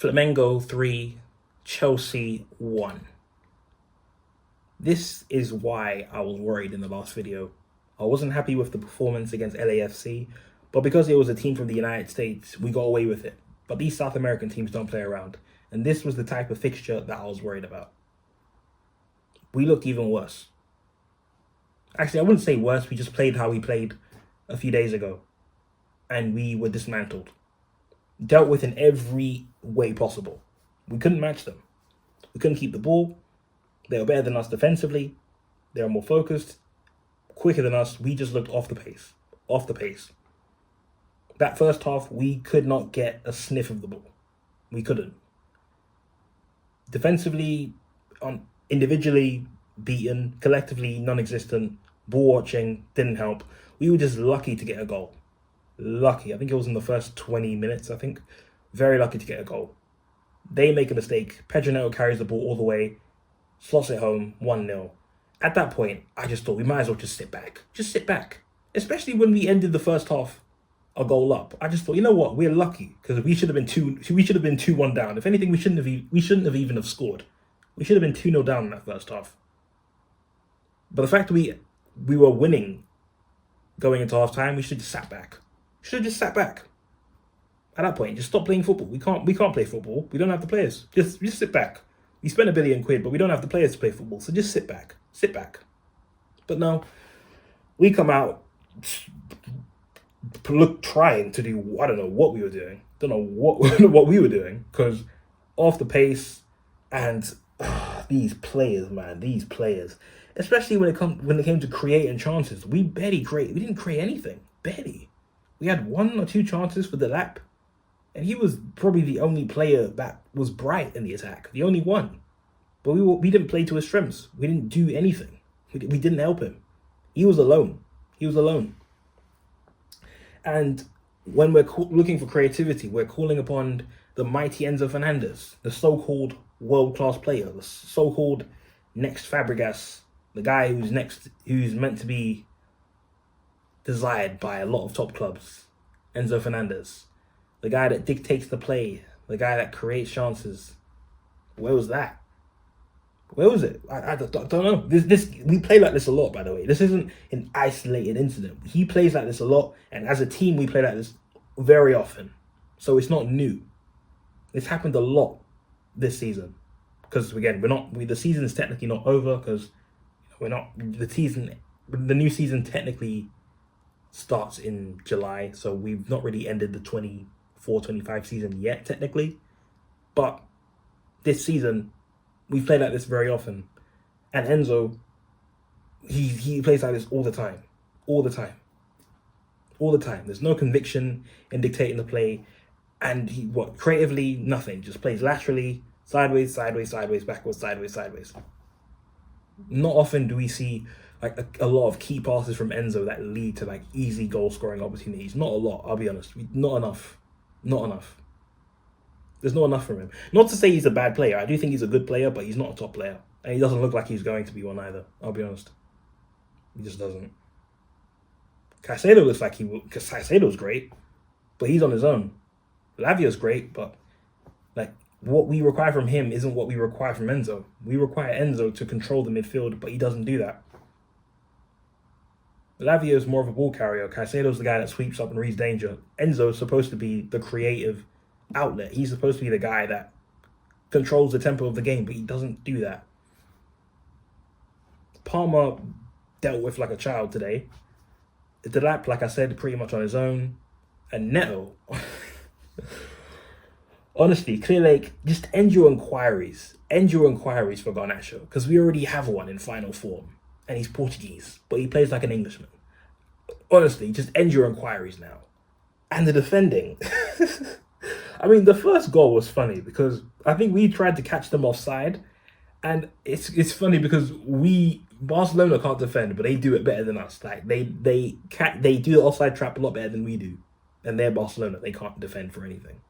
Flamengo 3, Chelsea 1. This is why I was worried in the last video. I wasn't happy with the performance against LAFC, but because it was a team from the United States, we got away with it. But these South American teams don't play around, and this was the type of fixture that I was worried about. We looked even worse. Actually, I wouldn't say worse, we just played how we played a few days ago, and we were dismantled. Dealt with in every way possible. We couldn't match them. We couldn't keep the ball. They were better than us defensively. They were more focused, quicker than us. We just looked off the pace. Off the pace. That first half, we could not get a sniff of the ball. We couldn't. Defensively, individually, beaten. Collectively, non-existent. Ball watching didn't help. We were just lucky to get a goal. Lucky. I think it was in the first 20 minutes, I think. Very lucky to get a goal. They make a mistake. Pedro Neto carries the ball all the way. Slots it home, 1-0. At that point, I just thought we might as well just sit back. Just sit back. Especially when we ended the first half a goal up. I just thought, you know what? We're lucky because we should have been 2-1 down. If anything, we shouldn't have even have scored. We should have been 2-0 down in that first half. But the fact that we were winning going into half time, we should have just sat back. Should have just sat back. At that point, just stop playing football. We can't play football. We don't have the players. Just sit back. We spent £1 billion, but we don't have the players to play football. So just sit back. Sit back. But no, we come out trying to do, I don't know what we were doing. Don't know what we were doing because off the pace and these players, man, these players, especially when it came to creating chances, we didn't create anything. Barely. We had 1 or 2 chances for the lap. And he was probably the only player that was bright in the attack. The only one. But we didn't play to his strengths. We didn't do anything. We didn't help him. He was alone. He was alone. And when we're looking for creativity, we're calling upon the mighty Enzo Fernandez, the so-called world-class player, the so-called next Fabregas, the guy who's meant to be desired by a lot of top clubs, Enzo Fernandez. The guy that dictates the play, the guy that creates chances. Where was that? Where was it? I don't know. We play like this a lot, by the way. This isn't an isolated incident. He plays like this a lot, and as a team, we play like this very often. So it's not new. It's happened a lot this season. Because again, the season is technically not over because the new season technically starts in July, so we've not really ended the 24-25 season yet, technically. But this season, we've played like this very often. And Enzo, he plays like this all the time. All the time. All the time. There's no conviction in dictating the play. And creatively, nothing. Just plays laterally, sideways, sideways, sideways, backwards, sideways, sideways. Not often do we see like a lot of key passes from Enzo that lead to like easy goal scoring opportunities. Not a lot, I'll be honest. Not enough. Not enough. There's not enough from him. Not to say he's a bad player. I do think he's a good player, but he's not a top player. And he doesn't look like he's going to be one either. I'll be honest. He just doesn't. Caicedo looks like he will. Because Caicedo's great, but he's on his own. Lavio's great, but like what we require from him isn't what we require from Enzo. We require Enzo to control the midfield, but he doesn't do that. Lavio is more of a ball carrier. Caicedo's the guy that sweeps up and reads danger. Enzo's supposed to be the creative outlet. He's supposed to be the guy that controls the tempo of the game, but he doesn't do that. Palmer dealt with like a child today. Delap, like I said, pretty much on his own. And Neto, honestly, Clear Lake, just end your inquiries. End your inquiries for Garnacho, because we already have one in final form. And he's Portuguese, but he plays like an Englishman. Honestly, just end your inquiries now. And the defending. I mean, the first goal was funny because I think we tried to catch them offside. And it's funny because Barcelona can't defend, but they do it better than us. Like they do the offside trap a lot better than we do. And they're Barcelona. They can't defend for anything.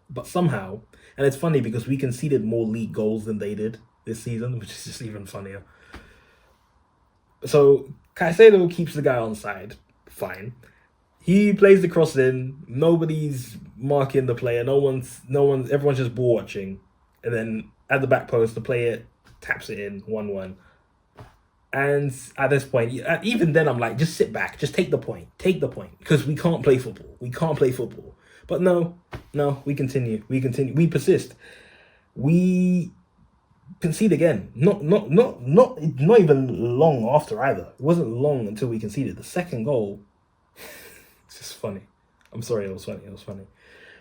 But somehow, and it's funny because we conceded more league goals than they did this season, which is just even funnier. So Caicedo keeps the guy on side, fine. He plays the cross in. Nobody's marking the player. Everyone's just ball watching. And then at the back post, the player taps it in 1-1. And at this point, even then, I'm like, just sit back, just take the point, because we can't play football. We can't play football. But no, we continue, we persist. We concede again. Not even long after either. It wasn't long until we conceded the second goal. It's just funny. I'm sorry, it was funny.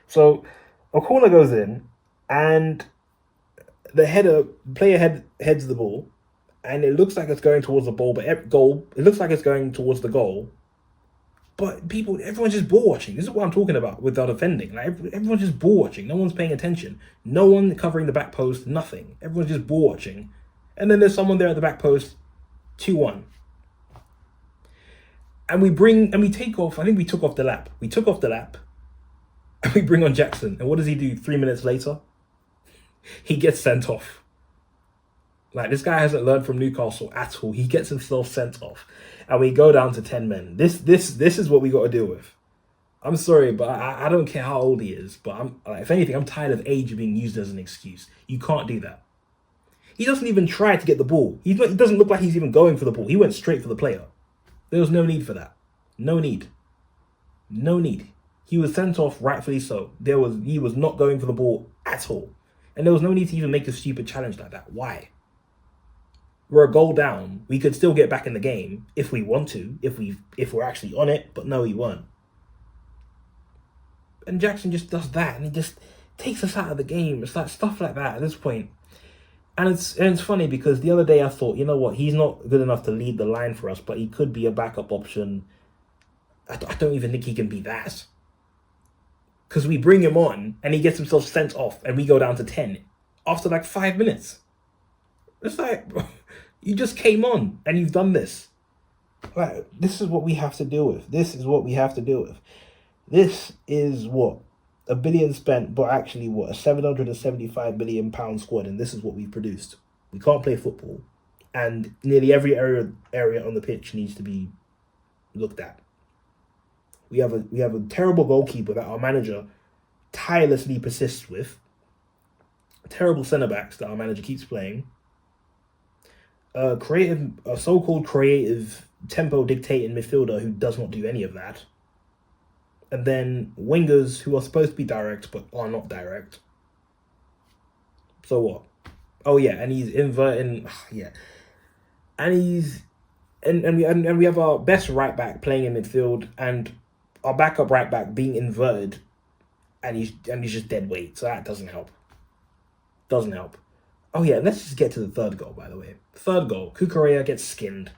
So a corner goes in, and the player heads the ball, and it looks like it's going towards the ball, but it looks like it's going towards the goal. But everyone's just ball watching. This is what I'm talking about with our defending. Like, everyone's just ball watching. No one's paying attention. No one covering the back post. Nothing. Everyone's just ball watching. And then there's someone there at the back post. 2-1. And we take off. I think we took off the lap. And we bring on Jackson. And what does he do 3 minutes later? He gets sent off. Like, this guy hasn't learned from Newcastle at all. He gets himself sent off. And we go down to 10 men. This is what we got to deal with. I'm sorry, but I don't care how old he is. But if anything, I'm tired of age being used as an excuse. You can't do that. He doesn't even try to get the ball. He doesn't look like he's even going for the ball. He went straight for the player. There was no need for that. No need. He was sent off, rightfully so. He was not going for the ball at all. And there was no need to even make a stupid challenge like that. Why? We're a goal down. We could still get back in the game if we want to, if we're actually on it, but no, we weren't. And Jackson just does that, and he just takes us out of the game. It's like stuff like that at this point. And it's funny because the other day I thought, you know what, he's not good enough to lead the line for us, but he could be a backup option. I don't even think he can be that. Because we bring him on, and he gets himself sent off, and we go down to 10 after like 5 minutes. It's like, you just came on and you've done this. Like, this is what we have to deal with. This is what £1 billion spent, but actually a £775 million squad, and this is what we've produced. We can't play football, and nearly every area on the pitch needs to be looked at. We have a terrible goalkeeper that our manager tirelessly persists with. Terrible centre backs that our manager keeps playing. A so-called creative, tempo dictating midfielder who does not do any of that. And then wingers who are supposed to be direct but are not direct. So what? Oh yeah, and he's inverting. Yeah, and we have our best right back playing in midfield, and our backup right back being inverted, and he's just dead weight. So that doesn't help. Oh yeah, let's just get to the third goal, by the way. Third goal, Cucurella gets skinned.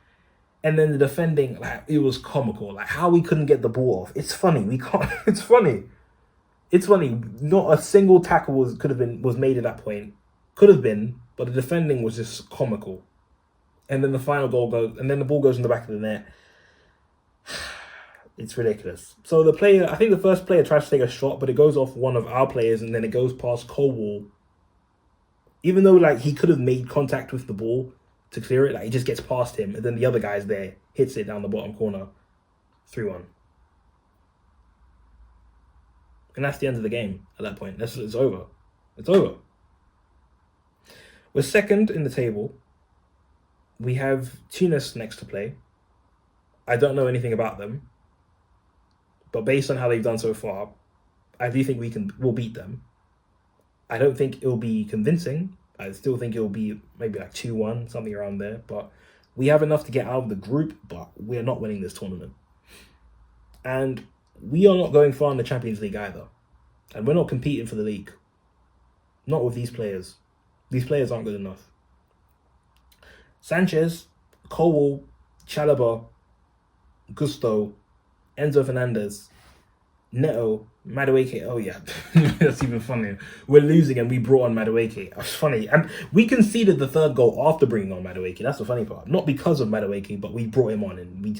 And then the defending, like, it was comical. Like, how we couldn't get the ball off. It's funny. We can't. It's funny. Not a single tackle was made at that point. Could have been, but the defending was just comical. And then the final goal goes, and then the ball goes in the back of the net. It's ridiculous. So I think the first player tries to take a shot, but it goes off one of our players, and then it goes past Colwell. Even though, like, he could have made contact with the ball to clear it, like, it just gets past him, and then the other guy's there, hits it down the bottom corner, 3-1. And that's the end of the game at that point. It's over. We're second in the table. We have Tunis next to play. I don't know anything about them, but based on how they've done so far, I do think we'll beat them. I don't think it'll be convincing. I still think it'll be maybe like 2-1, something around there. But we have enough to get out of the group, but we're not winning this tournament. And we are not going far in the Champions League either. And we're not competing for the league. Not with these players. These players aren't good enough. Sanchez, Colwell, Chalobah, Gusto, Enzo Fernandez, Neto, Madueke. Oh yeah, that's even funnier. We're losing and we brought on Madueke. That's funny. And we conceded the third goal after bringing on Madueke. That's the funny part. Not because of Madueke, but we brought him on and we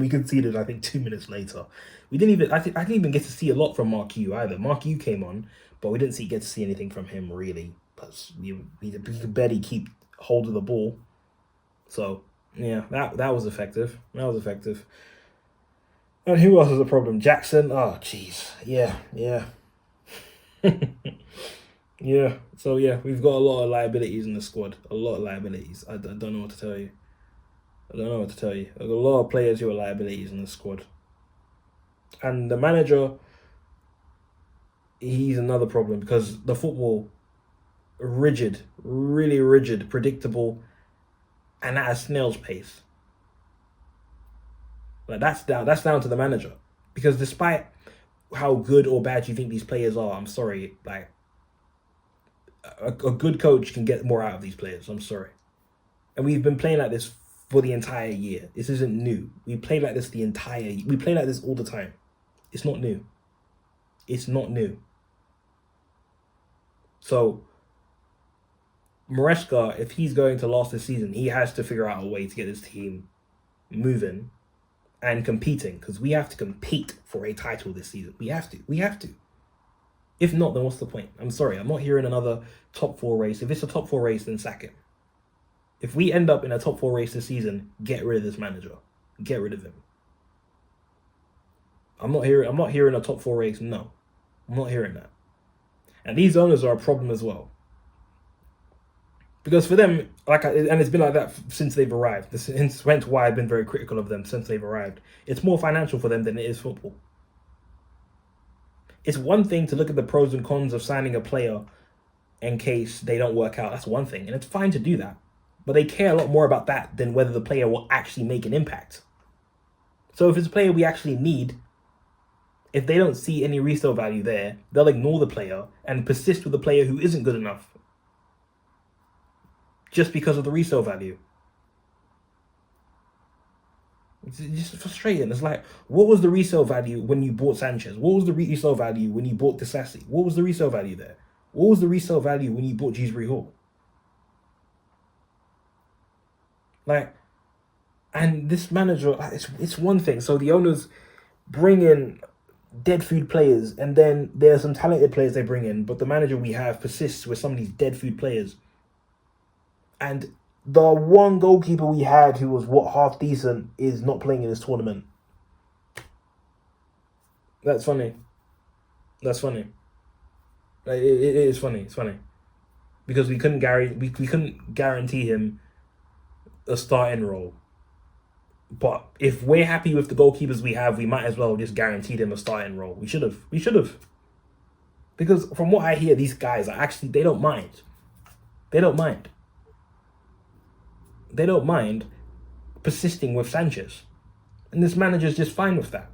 conceded, I think, 2 minutes later. I didn't even get to see a lot from Mark Yu either. Mark Yu came on, but we didn't get to see anything from him really. Because we could barely keep hold of the ball. So yeah, that was effective. And who else is a problem? Jackson. Oh, jeez. Yeah. Yeah. So yeah, we've got a lot of liabilities in the squad. A lot of liabilities. I don't know what to tell you. I don't know what to tell you. There's a lot of players who are liabilities in the squad. And the manager, he's another problem because the football, rigid, really rigid, predictable, and at a snail's pace. Like that's down to the manager. Because despite how good or bad you think these players are, I'm sorry, like a good coach can get more out of these players. I'm sorry. And we've been playing like this for the entire year. This isn't new. We play like this we play like this all the time. It's not new. It's not new. So Maresca, if he's going to last this season, he has to figure out a way to get his team moving and competing, because we have to compete for a title this season. We have to. If not, then what's the point? I'm sorry, I'm not hearing another top 4 race. If it's a top 4 race, then sack him. If we end up in a top 4 race this season, get rid of this manager. Get rid of him. I'm not hearing a top 4 race. No, I'm not hearing that. And these owners are a problem as well. Because for them, and it's been like that since they've arrived. This is why I've been very critical of them since they've arrived. It's more financial for them than it is football. It's one thing to look at the pros and cons of signing a player in case they don't work out. That's one thing, and it's fine to do that. But they care a lot more about that than whether the player will actually make an impact. So if it's a player we actually need, if they don't see any resale value there, they'll ignore the player and persist with the player who isn't good enough just because of the resale value. It's just frustrating. It's like, what was the resale value when you bought Sanchez? What was the resale value when you bought Disassi? What was the resale value there? What was the resale value when you bought Dewsbury Hall? Like, and this manager, it's one thing. So the owners bring in dead food players, and then there's some talented players they bring in, but the manager we have persists with some of these dead food players. And the one goalkeeper we had who was half decent is not playing in this tournament. That's funny. That's funny. It is funny. It's funny because we couldn't guarantee him a starting role. But if we're happy with the goalkeepers we have, we might as well just guarantee them a starting role. We should have. Because from what I hear, these guys are actually, they don't mind. They don't mind persisting with Sanchez. And this manager's just fine with that.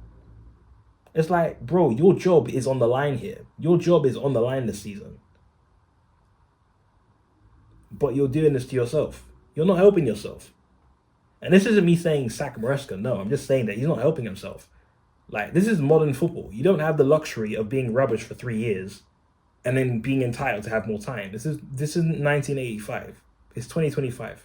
It's like, bro, your job is on the line here. Your job is on the line this season. But you're doing this to yourself. You're not helping yourself. And this isn't me saying sack Maresca. No, I'm just saying that he's not helping himself. Like, this is modern football. You don't have the luxury of being rubbish for 3 years and then being entitled to have more time. This isn't 1985. It's 2025.